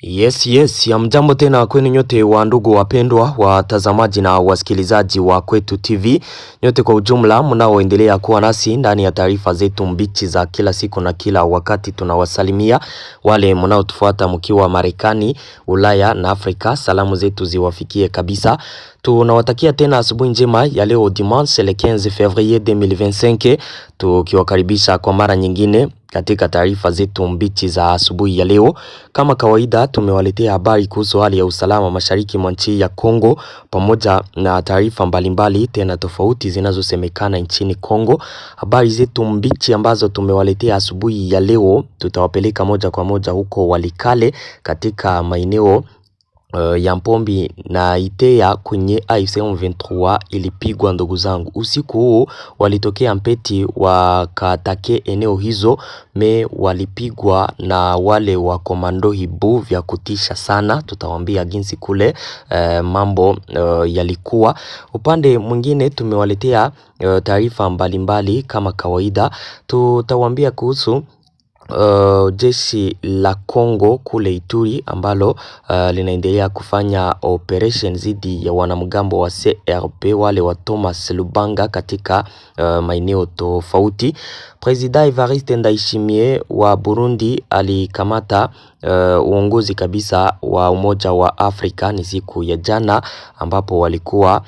Yes, ya mjambo tena kwenu nyote wa ndugu wapendwa watazamaji na wasikilizaji wa Kwetu TV. Nyote kwa ujumla mnaoendelea kuwa nasi ndani ya taarifa zetu mbichi za kila siku na kila wakati. Tunawasalimia wale mnaotufuata mkiwa Marekani, Ulaya na Afrika. Salamu zetu ziwafikie kabisa. Tunawatakia tena asubuhi njema ya leo dimanche le 15 février 2025, tukiwakaribisha kwa mara nyingine katika taarifa zetu mbichi za asubuhi ya leo. Kama kawaida tumewaletea habari kuhusu hali ya usalama mashariki mwa nchi ya Kongo pamoja na taarifa mbalimbali tena tofauti zinazosemekana nchini Kongo. Habari zetu mbichi ambazo tumewaletea asubuhi ya leo tutawapeleka moja kwa moja huko Walikale katika maeneo ya Mpombi na Iteya kwenye AFC M23 ilipigwa ndugu zangu. Usiku huu walitokea Mpeti wakatake eneo hizo walipigwa na wale wa komando Hibu vya kutisha sana. Tutawaambia jinsi kule mambo yalikuwa. Upande mwingine tumewaletea taarifa mbalimbali kama kawaida. Tutawaambia kuhusu jeshi la Kongo kule Ituri ambalo linaendelea kufanya operation zidi ya wanamgambo wa CRP wale wa Thomas Lubanga katika maeneo tofauti. President Evariste Ndayishimiye wa Burundi alikamata uongozi kabisa wa Umoja wa Afrika ni siku ya jana ambapo walikuwa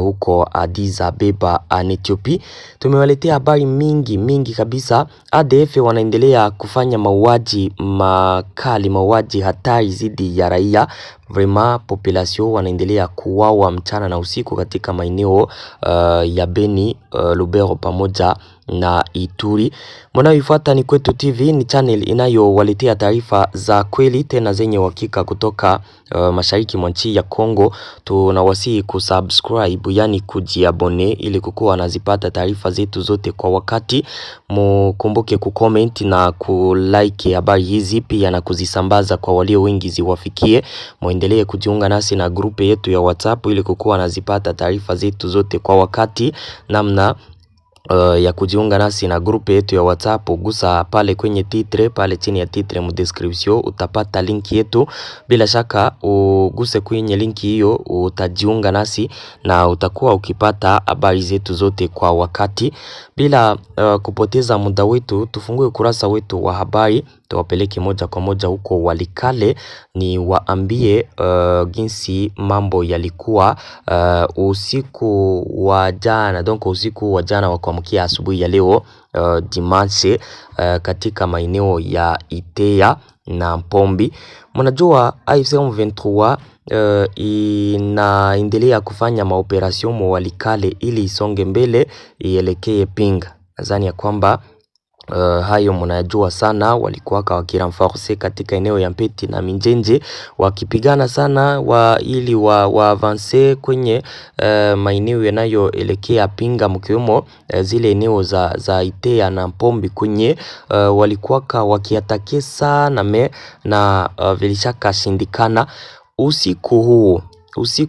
huko Addis Ababa Ethiopia. Tumewaletea habari mingi kabisa. ADF wanaendelea kufanya mauaji makali, mauaji hatari zidi ya raia. Vraiment population wanaendelea kuuawa mchana na usiku katika maeneo ya Beni, Lubero pamoja na Ituri. Mnaoifuata ni Kwetu TV, ni channel inayowaletea taarifa za kweli tena zenye uhakika kutoka mashariki mwa nchi ya Kongo. Tunawasihi kusubscribe, yani kujiabone ili kukuwa nazipata taarifa zetu zote kwa wakati. Mkumbuke kucomment na kulike habari hizi pia na kuzisambaza kwa walio wengi ziwafikie. Muendelee kujiunga nasi na grupe yetu ya WhatsApp ili kukuwa nazipata taarifa zetu zote kwa wakati. Namna ya kujiunga nasi na grupe yetu ya WhatsApp, gusa pale kwenye titre, pale chini ya titre mu description utapata linki yetu. Bila shaka uguse kwenye linki hiyo utajiunga nasi na utakuwa ukipata habari zetu zote kwa wakati. Bila kupoteza muda wetu, tufungue ukurasa wetu wa habari, tuwapeleke moja kwa moja huko Walikale ni waambie jinsi mambo yalikuwa usiku wa jana. Donc usiku wa jana wa kuamkia asubuhi ya leo dimanche katika maeneo ya Iteya na Mpombi. Mnajua AFC M23 inaendelea kufanya maoperation mo Walikale ili isonge mbele ielekee Pinga. Nadhani ya kwamba hayo mnajua sana. Walikuwa wakirenforce katika eneo ya Mpeti na Minjenje wakipigana sana ili avance kwenye maeneo yanayoelekea Pinga, mkiwemo zile eneo za Iteya na Mpombi kwenye walikuwa wakiatake sana na vilishaka shindikana. Usiku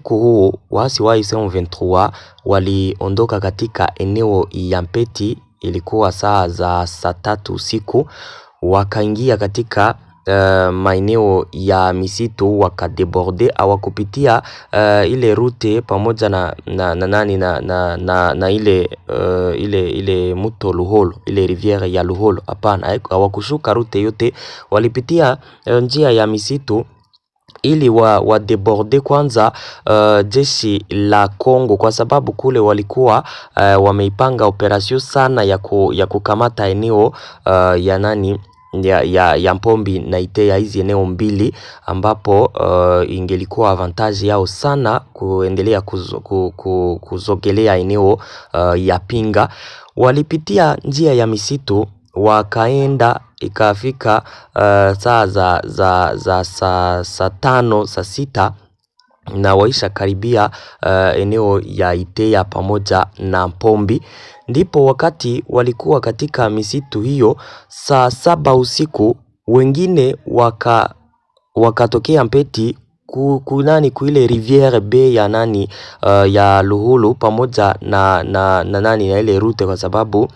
huu waasi wa AFC M23 waliondoka katika eneo ya Mpeti. Ilikuwa saa 3 usiku, wakaingia katika maeneo ya misitu, wakadeborde hawakupitia ile route pamoja na ile mto Luholo, ile riviere ya Luholo. Hapana, hawakushuka route yote, walipitia njia ya misitu ili wadeborde kwanza jeshi la Kongo, kwa sababu kule walikuwa wameipanga operation sana ya kukamata eneo ya Mpombi na Iteya, hizi eneo mbili ambapo ingelikuwa avantage yao sana kuendelea kuzogelea eneo ya Pinga. Walipitia njia ya misitu wakaenda, ikafika saa saa 5 saa 6 na waisha karibia eneo ya Iteya pamoja na Mpombi. Ndipo wakati walikuwa katika misitu hiyo saa 7 usiku, wengine wakatokea Mpeti kuile riviere bay ya Luhulu pamoja na ile route, kwa sababu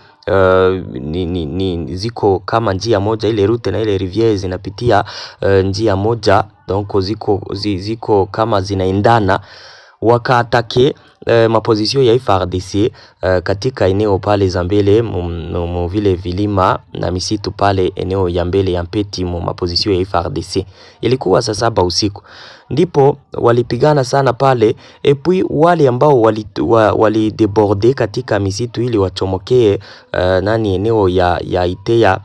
ziko kama njia moja, ile route na ile riviere zinapitia njia moja, donc ziko kama zinaendana. Wakaatake mapozisio ya FARDC katika eneo pale za mbele mu vile vilima na misitu pale eneo ya mbele ya Mpeti mu mapozisio ya FARDC. Ilikuwa saa 7 usiku. Ndipo walipigana sana pale, epui wale ambao wali deborde katika misitu ili wachomokee eneo ya Iteya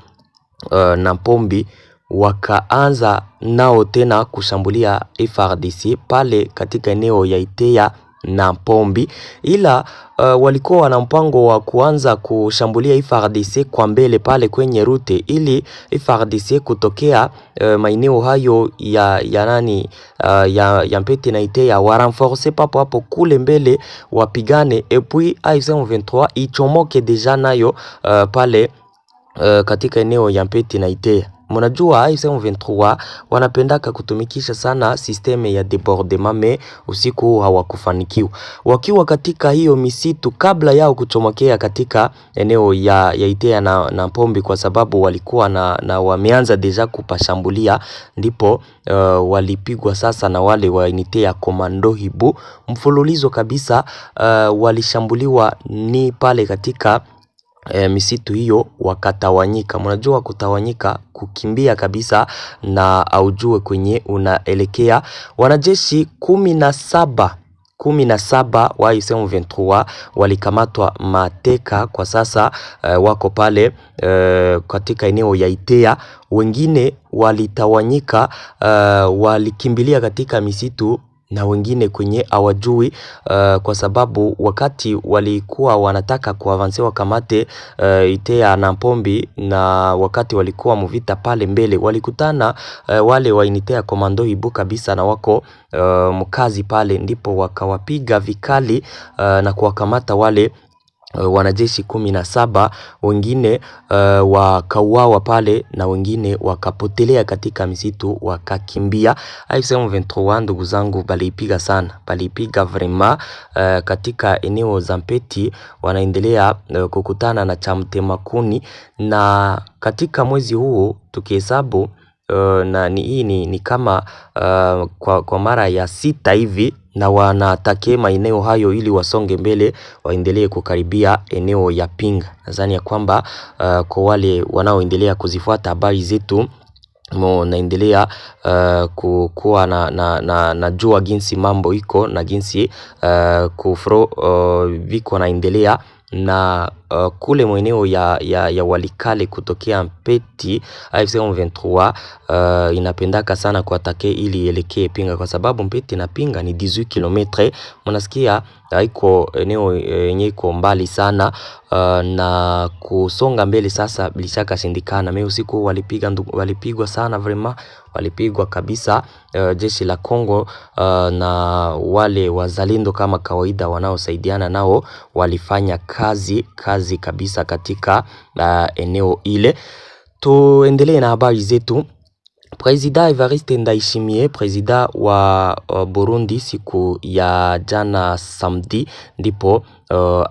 na Mpombi, wakaanza nao tena kushambulia FARDC pale katika eneo ya Iteya na Mpombi, ila walikuwa na mpango wa kuanza kushambulia FARDC kwa mbele pale kwenye rute, ili FARDC kutokea maeneo hayo ya Mpeti na Iteya warenforce papo hapo kule mbele wapigane, epui AFC M23 ichomoke deja nayo pale katika eneo ya Mpeti na Iteya. Mnajua AFC M23 wanapendaka kutumikisha sana sisteme ya debordement, me usiku hawakufanikiwa. Wakiwa katika hiyo misitu, kabla yao kuchomokea katika eneo ya Iteya na Mpombi, kwa sababu walikuwa na wameanza deja kupashambulia, ndipo walipigwa sasa na wale wa unité ya Komando Hibu mfululizo kabisa. Walishambuliwa ni pale katika misitu hiyo, wakatawanyika. Mnajua kutawanyika, kukimbia kabisa na aujue kwenye unaelekea. Wanajeshi 17 wa AFC M23 walikamatwa mateka, kwa sasa wako pale katika eneo ya Iteya. Wengine walitawanyika, walikimbilia katika misitu, na wengine kwenye hawajui, kwa sababu wakati walikuwa wanataka kuavanse wakamate Iteya na Mpombi, na wakati walikuwa mvita pale mbele, walikutana wale wa unité ya Komando Hibu kabisa na wako mkazi pale, ndipo wakawapiga vikali na kuwakamata wale wanajeshi 17. Wengine wakauawa pale na wengine wakapotelea katika misitu wakakimbia. AFC M23 ndugu zangu balipiga sana, balipiga vraiment katika eneo za Mpeti. Wanaendelea kukutana na Chamtemakuni, na katika mwezi huu tukihesabu na ni kama kwa mara ya 6 hivi, na wanatake maeneo hayo ili wasonge mbele, waendelee kukaribia eneo ya Pinga. Nadhani ya kwamba kwa wale wanaoendelea kuzifuata habari zetu, naendelea kuwa na jua jinsi mambo iko na jinsi kufro viko naendelea na kule mweneo ya Walikale kutokea Mpeti. AFC M23 inapendaka sana kuatake ili elekee Pinga, kwa sababu Mpeti na Pinga ni 18 km. Mnasikia haiko eneo yenye iko mbali sana, na kusonga mbele sasa bilishaka shindikana. Mimi usiku walipigwa sana vraiment, walipigwa kabisa. Jeshi la Kongo na wale wazalendo kama kawaida wanaosaidiana nao walifanya kazi kabisa katika eneo ile. Tuendelee na habari zetu. President Evariste Ndayishimiye, president wa Burundi, siku ya jana samedi, ndipo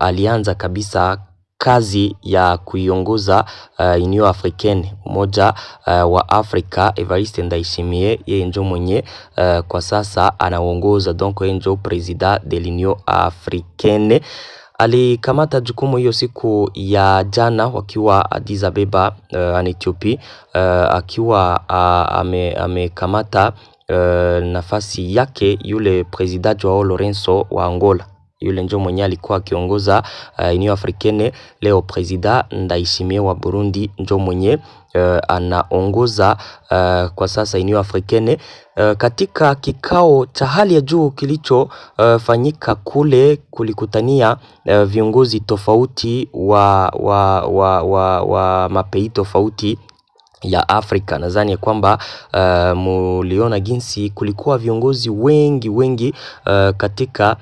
alianza kabisa kazi ya kuiongoza Union Africaine, Umoja wa Afrika. Evariste Ndayishimiye yeye ndio mwenye kwa sasa anaongoza, donc yeye ndio president de l'Union Africaine. Alikamata jukumu hiyo siku ya jana wakiwa Addis Ababa Ethiopia, akiwa amekamata nafasi yake yule president Joao Lourenço wa Angola. Yule ndio mwenye alikuwa akiongoza Union Africaine. Leo president Ndayishimiye wa Burundi ndio mwenye anaongoza kwa sasa Union Africaine. Katika kikao cha hali ya juu kilicho fanyika kule, kulikutania viongozi tofauti wa mapei tofauti ya Afrika. Nadhani kwamba muliona jinsi kulikuwa viongozi wengi katika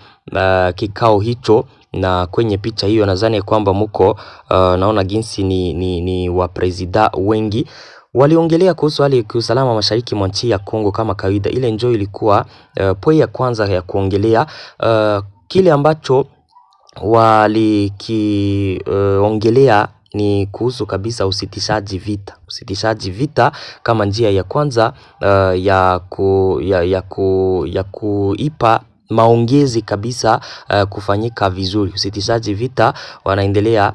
kikao hicho, na kwenye picha hiyo nadhani kwamba muko naona jinsi ni wa president wengi waliongelea kuhusu hali ya usalama mashariki mwa nchi ya Kongo. Kama kawaida, ile njoo ilikuwa point ya kwanza ya kuongelea. Kile ambacho walikiongelea ni kuhusu kabisa usitishaji vita kama njia ya kwanza ya kuipa maongezi kabisa kufanyika vizuri. Usitishaji vita wanaendelea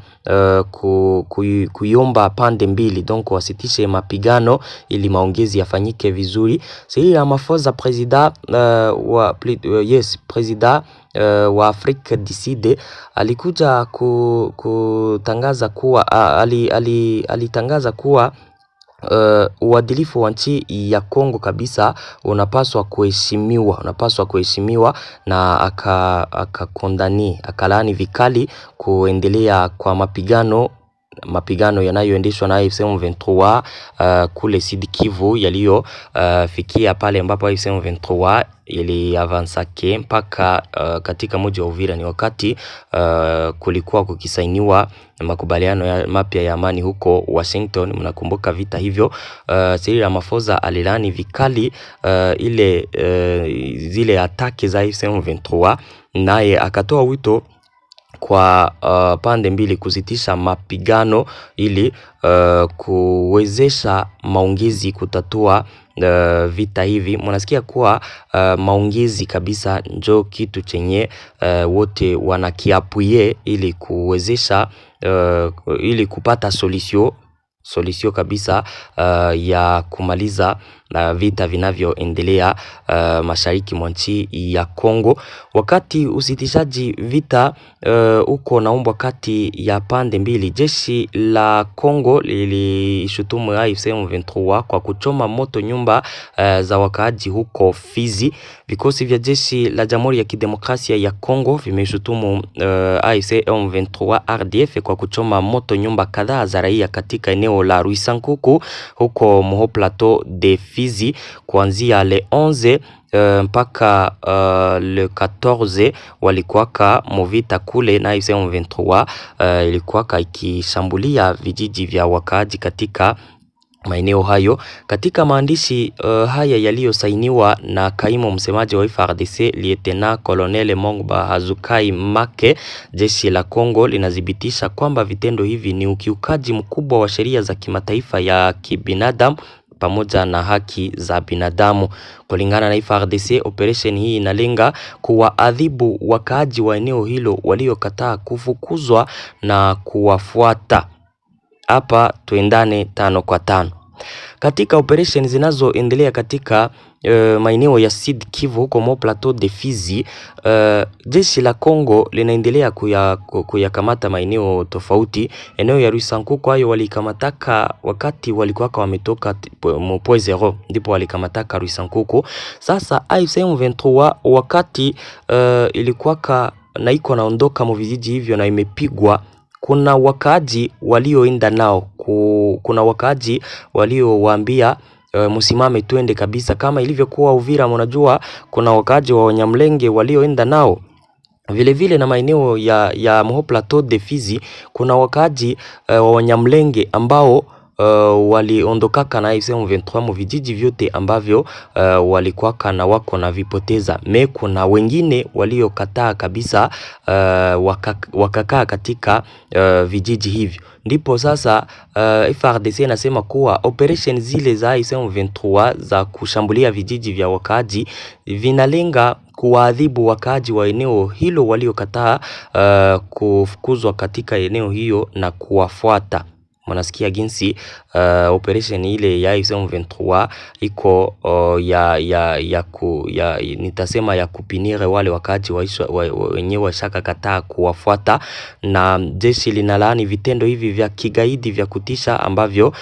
kuiomba pande mbili donc wasitishe mapigano ili maongezi yafanyike vizuri. Cyril Ramaphosa president wa Afrika du Sud alikuja kutangaza kuwa alitangaza kuwa uadilifu wa nchi ya Kongo kabisa unapaswa kuheshimiwa na akalaani vikali kuendelea kwa mapigano yanayoendeshwa na AFC M23 kule Sud Kivu fikia pale ambapo AFC M23 iliavansake mpaka katika mji wa Uvira. Ni wakati kulikuwa kukisainiwa makubaliano mapya ya amani huko Washington. Mnakumbuka vita hivyo. Cyril Ramaphosa alilaani vikali zile atake za AFC M23, naye akatoa wito kwa pande mbili kusitisha mapigano ili kuwezesha maongezi kutatua vita hivi. Mnasikia kuwa maongezi kabisa njo kitu chenye wote wanakiapuye ili kuwezesha ili kupata solution kabisa ya kumaliza vita vinavyoendelea mashariki mwa nchi ya Kongo. Wakati usitishaji vita uko naombwa kati ya pande mbili, jeshi la Kongo lilishutumu AFC M23 kwa kuchoma moto nyumba za wakaaji huko Fizi. Vikosi vya jeshi la Jamhuri ya Kidemokrasia ya Kongo vimeshutumu AFC M23 RDF kwa kuchoma moto nyumba kadhaa za raia katika eneo la Ruisankuku huko Moho Plateau de Fizi kuanzia le 11 mpaka le 14 walikuwaka movita kule, na AFC M23 ilikuwaka ikishambulia vijiji vya wakaaji katika maeneo hayo. Katika maandishi haya yaliyosainiwa na kaimu msemaji wa FARDC Lieutenant Colonel Mongba Hazukai Make, jeshi la Kongo linadhibitisha kwamba vitendo hivi ni ukiukaji mkubwa wa sheria za kimataifa ya kibinadamu pamoja na haki za binadamu. Kulingana na FARDC, operation hii inalenga kuwaadhibu wakaaji wa eneo hilo waliokataa kufukuzwa na kuwafuata. Hapa tuendane 5 kwa 5. Katika operation zinazoendelea katika maeneo ya Sud Kivu huko Moho Plateau de Fizi, jeshi la Kongo linaendelea kuyakamata maeneo tofauti. Eneo ya Ruisankuku hayo walikamataka wakati walikuwa wametoka Point Zero, ndipo walikamataka Ruisankuku. Sasa AFC M23 wakati ilikuwa na iko naondoka mu vijiji hivyo na imepigwa, kuna wakaaji walioenda nao, kuna wakaaji waliowaambia msimame twende kabisa, kama ilivyokuwa Uvira. Mnajua kuna wakaaji wa Wanyamlenge walioenda nao. Vile vile na maeneo ya Moho Plateau de Fizi kuna wakaaji wa Wanyamlenge ambao waliondokaka na AFC M23 mu vijiji vyote ambavyo walikuwa na wako na vipoteza. Kuna wengine waliokataa kabisa wakakaa katika vijiji hivyo. Ndipo sasa FARDC nasema kuwa operation zile za AFC M23 za kushambulia vijiji vya wakaaji vinalenga kuwaadhibu wakaaji wa eneo hilo waliokataa kufukuzwa katika eneo hiyo na kuwafuata. Mnasikia jinsi operation ile ya AFC M23 iko nitasema ya kupinire wale wakaaji wenyewe washaka kataa kuwafuata, na jeshi linalaani vitendo hivi vya kigaidi vya kutisha ambavyo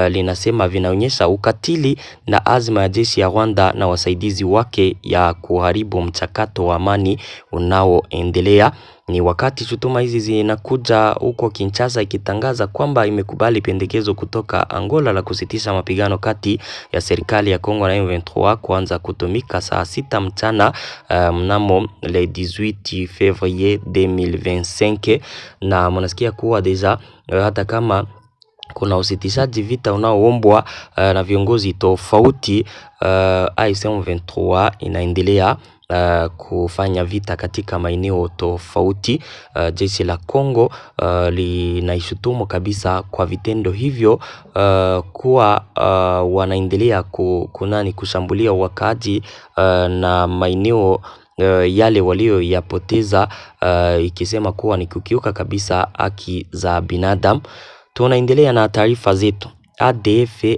linasema vinaonyesha ukatili na azma ya jeshi ya Rwanda na wasaidizi wake ya kuharibu mchakato wa amani unaoendelea. Ni wakati shutuma hizi zinakuja huko Kinshasa ikitangaza kwamba imekubali pendekezo kutoka Angola la kusitisha mapigano kati ya serikali ya Kongo na M23 kuanza kutumika saa 6 mchana mnamo le 18 février 2025. Na mnasikia kuwa deja hata kama kuna usitishaji vita unaoombwa na viongozi tofauti. AFC M23 inaendelea kufanya vita katika maeneo tofauti. Jeshi la Kongo linaishutumu kabisa kwa vitendo hivyo, kuwa wanaendelea kushambulia wakaaji na maeneo yale walioyapoteza, ikisema kuwa ni kukiuka kabisa haki za binadamu. Tunaendelea na taarifa zetu.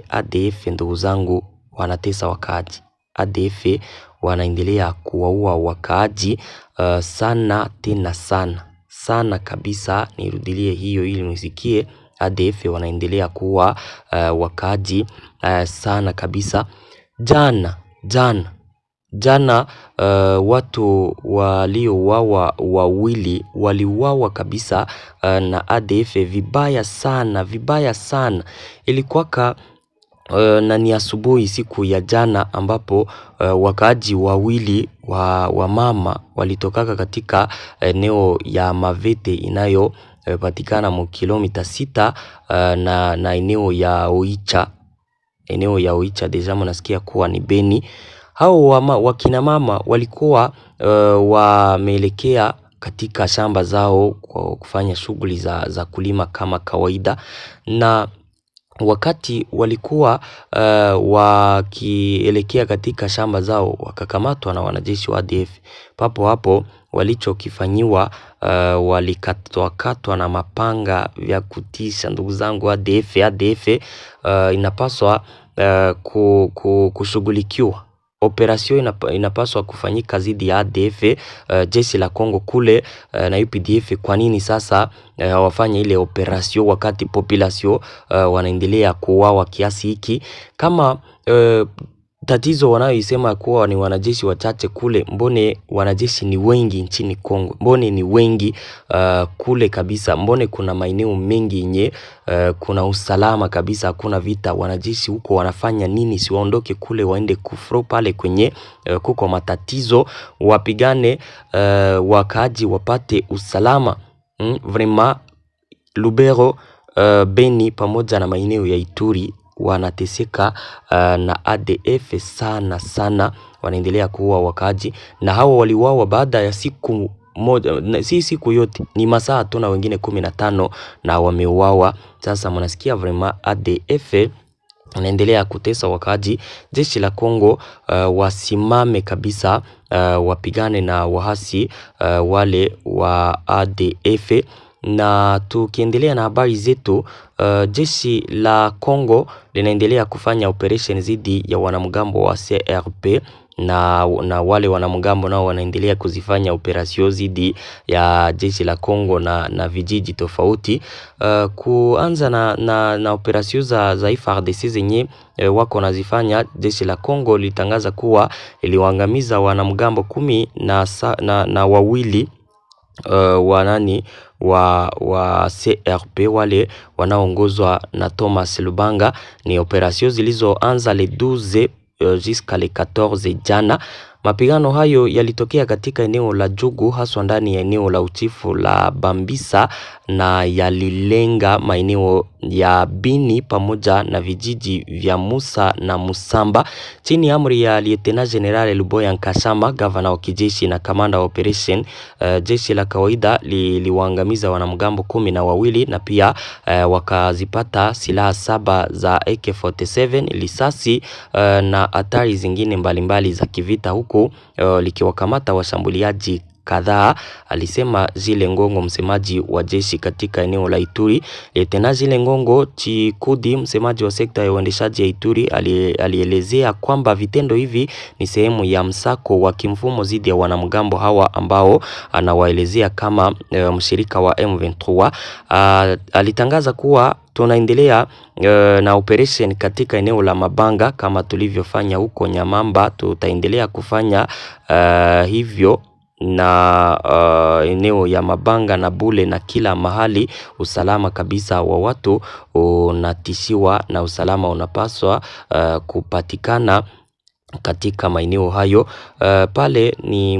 ADF ndugu zangu wanatesa wakaaji. ADF wanaendelea kuwaua wakaaji sana tena sana kabisa. Nirudilie hiyo ili msikie. ADF wanaendelea kuua wakaaji sana kabisa. Jana watu waliouawa wawili waliuawa kabisa na ADF vibaya sana. Ilikuwaka na ni asubuhi siku ya jana ambapo wakaaji wawili wa mama walitokaka katika eneo ya Mavete inayo patikana mu kilomita 6 na eneo ya Oicha. Deja mnasikia kuwa ni Beni. Hao wakina mama walikuwa wameelekea katika shamba zao kwa kufanya shughuli za kulima kama kawaida, na wakati walikuwa wakielekea katika shamba zao wakakamatwa na wanajeshi wa ADF. Papo hapo walichokifanyiwa, walikatwa na mapanga vya kutisha. Ndugu zangu, ADF inapaswa kushughulikiwa. Operasyon inapaswa kufanyika zidi ya ADF, jeshi la Kongo kule na UPDF. Kwa nini sasa hawafanye ile operasyon wakati population wanaendelea kuuawa kiasi hiki? Kama tatizo wanayoisema kuwa ni wanajeshi wachache kule, mbone wanajeshi ni wengi nchini Kongo? Mbone ni wengi kule kabisa? Mbone kuna maeneo mengi yenye kuna usalama kabisa, hakuna vita? Wanajeshi huko wanafanya nini? Si waondoke kule waende kufro pale kwenye kuko matatizo, wapigane, wakaaji wapate usalama. Vraiment Lubero, Beni pamoja na maeneo ya Ituri wanateseka na ADF sana. Wanaendelea kuua wakaaji, na hao waliuawa baada ya siku moja, si siku yote, ni masaa tu, na wengine 15 na wameuawa. Sasa mnasikia vraiment ADF wanaendelea kutesa wakaaji. Jeshi la Kongo wasimame kabisa, wapigane na wahasi wale wa ADF. Na tukiendelea na habari zetu, jeshi la Kongo linaendelea kufanya operation zidi ya wanamgambo wa CRP, na wale wanamgambo nao wanaendelea kuzifanya operasyon zidi ya jeshi la Kongo na vijiji tofauti. Kuanza na operasyon za FARDC zenye wako nazifanya, jeshi la Kongo litangaza kuwa iliwaangamiza wanamgambo 10 na wawili wa CRP wale wanaongozwa na Thomas Lubanga. Ni operasyon zilizoanza le 12 jusqu'à le 14 jana. Mapigano hayo yalitokea katika eneo la Jugu, haswa ndani ya eneo la uchifu la Bambisa, na yalilenga maeneo ya Bini pamoja na vijiji vya Musa na Musamba. Chini ya amri ya Lieutenant General Luboya Nkashama, gavana wa kijeshi na kamanda wa operation, jeshi la kawaida liliwaangamiza wanamgambo 12 na pia wakazipata silaha 7 za AK47, risasi na hatari zingine mbalimbali za kivita, huku likiwakamata washambuliaji kadhaa, alisema Zile Ngongo, msemaji wa jeshi katika eneo la Ituri. Tena Zile Ngongo Chikudi, msemaji wa sekta ya uendeshaji ya Ituri, alielezea kwamba vitendo hivi ni sehemu ya msako wa kimfumo zidi ya wanamgambo hawa ambao anawaelezea kama mshirika wa M23. Alitangaza kuwa tunaendelea na operation katika eneo la Mabanga kama tulivyofanya huko Nyamamba. Tutaendelea kufanya hivyo na eneo ya Mabanga na Bule na kila mahali. Usalama kabisa wa watu unatishiwa na usalama unapaswa kupatikana katika maeneo hayo. Pale ni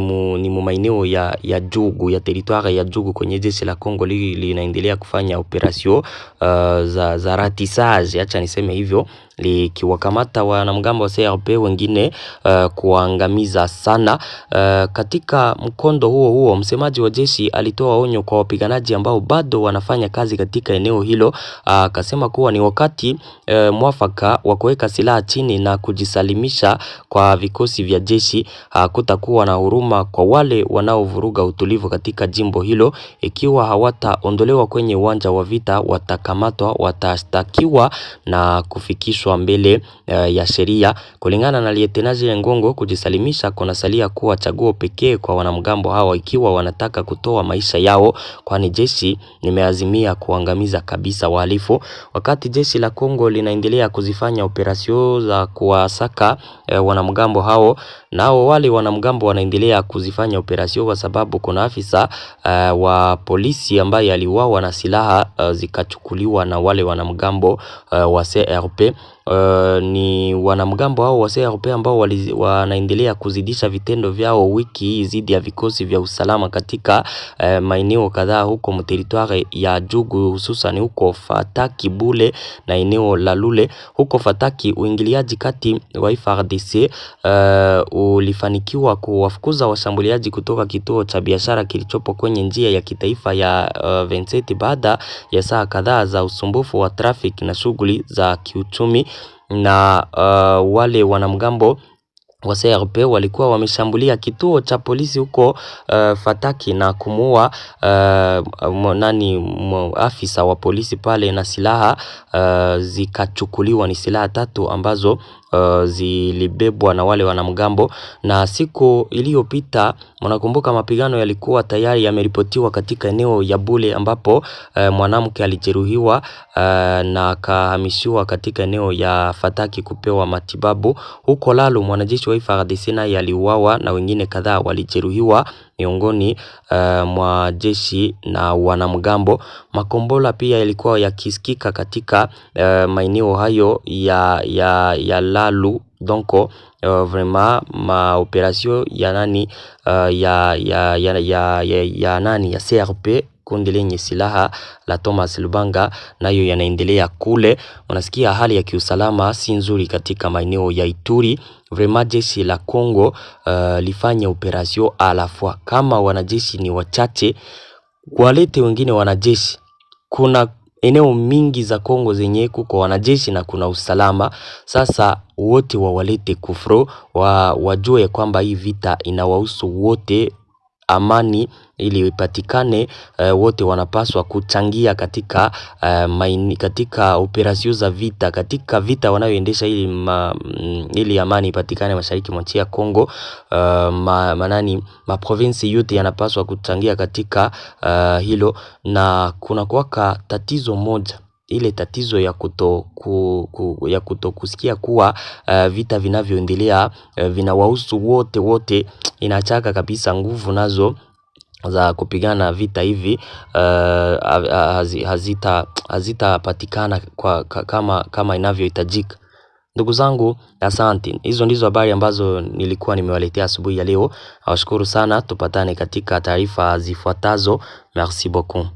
maeneo ya Jugu, ya teritwari ya Jugu, kwenye jeshi la Kongo linaendelea kufanya operation za ratissage, acha niseme hivyo, likiwakamata wanamgambo wa CRP wengine kuangamiza sana. Katika mkondo huo msemaji wa jeshi alitoa onyo kwa wapiganaji ambao bado wanafanya kazi katika eneo hilo. Akasema kuwa ni wakati mwafaka wa kuweka silaha chini na kujisalimisha kwa vikosi vya jeshi. Kutakuwa na huruma kwa wale wanaovuruga utulivu katika jimbo hilo. Ikiwa hawataondolewa kwenye uwanja wa vita, watakamatwa, watashtakiwa na kufikishwa mbele ya sheria. Kulingana na Lietenaji Ngongo, kujisalimisha kunasalia kuwa chaguo pekee kwa wanamgambo hawa ikiwa wanataka kutoa maisha yao, kwani jeshi limeazimia kuangamiza kabisa wahalifu. Wakati jeshi la Kongo linaendelea kuzifanya operasyon za kuwasaka wanamgambo hao, nao wale wanamgambo wanaendelea kuzifanya operasyon kwa sababu kuna afisa wa polisi ambaye aliuawa na silaha zikachukuliwa na wale wanamgambo wa CRP. Ni wanamgambo hao wa CRP ambao wanaendelea kuzidisha vitendo vyao wiki hii dhidi ya vikosi vya usalama katika maeneo kadhaa huko mteritwari ya Jugu, hususan huko Fataki, Bule na eneo la Lule. Huko Fataki, uingiliaji kati wa FARDC ulifanikiwa kuwafukuza washambuliaji kutoka kituo cha biashara kilichopo kwenye njia ya kitaifa ya 27 baada ya saa kadhaa za usumbufu wa traffic na shughuli za kiuchumi. Na wale wanamgambo wa CRP walikuwa wameshambulia kituo cha polisi huko Fataki na kumuua afisa wa polisi pale, na silaha zikachukuliwa. Ni silaha 3 ambazo zilibebwa na wale wanamgambo. Na siku iliyopita, mnakumbuka, mapigano yalikuwa tayari yameripotiwa katika eneo ya Bule ambapo mwanamke alijeruhiwa na akahamishiwa katika eneo ya Fataki kupewa matibabu. Huko Lalu, mwanajeshi wa FARDC naye aliuawa na wengine kadhaa walijeruhiwa miongoni mwa jeshi na wanamgambo. Makombola pia yalikuwa yakisikika katika maeneo hayo ya Lalu. Donc vraiment ma operation ya CRP, kundi lenye silaha la Thomas Lubanga, nayo yanaendelea kule. Unasikia hali ya kiusalama si nzuri katika maeneo ya Ituri. Vraiment jeshi la Kongo lifanye operation à la fois. Kama wanajeshi ni wachache, walete wengine wanajeshi. Kuna eneo mingi za Kongo zenye kuko wanajeshi na kuna usalama. Sasa wote wawalete kufro, wajue kwamba hii vita inawahusu wote. Amani ili ipatikane, wote wanapaswa kuchangia katika katika operasyon za vita, katika vita wanayoendesha ili amani ipatikane mashariki mwa nchi ya Kongo. Province yote yanapaswa kuchangia katika hilo. Na kuna kuwaka tatizo moja, ile tatizo ya kusikia kuwa vita vinavyoendelea vinawahusu wote. Inachaka kabisa nguvu nazo za kupigana vita hivi hazitapatikana kama inavyohitajika. Ndugu zangu, asante. Hizo ndizo habari ambazo nilikuwa nimewaletea asubuhi ya leo. Nawashukuru sana, tupatane katika taarifa zifuatazo. Merci beaucoup.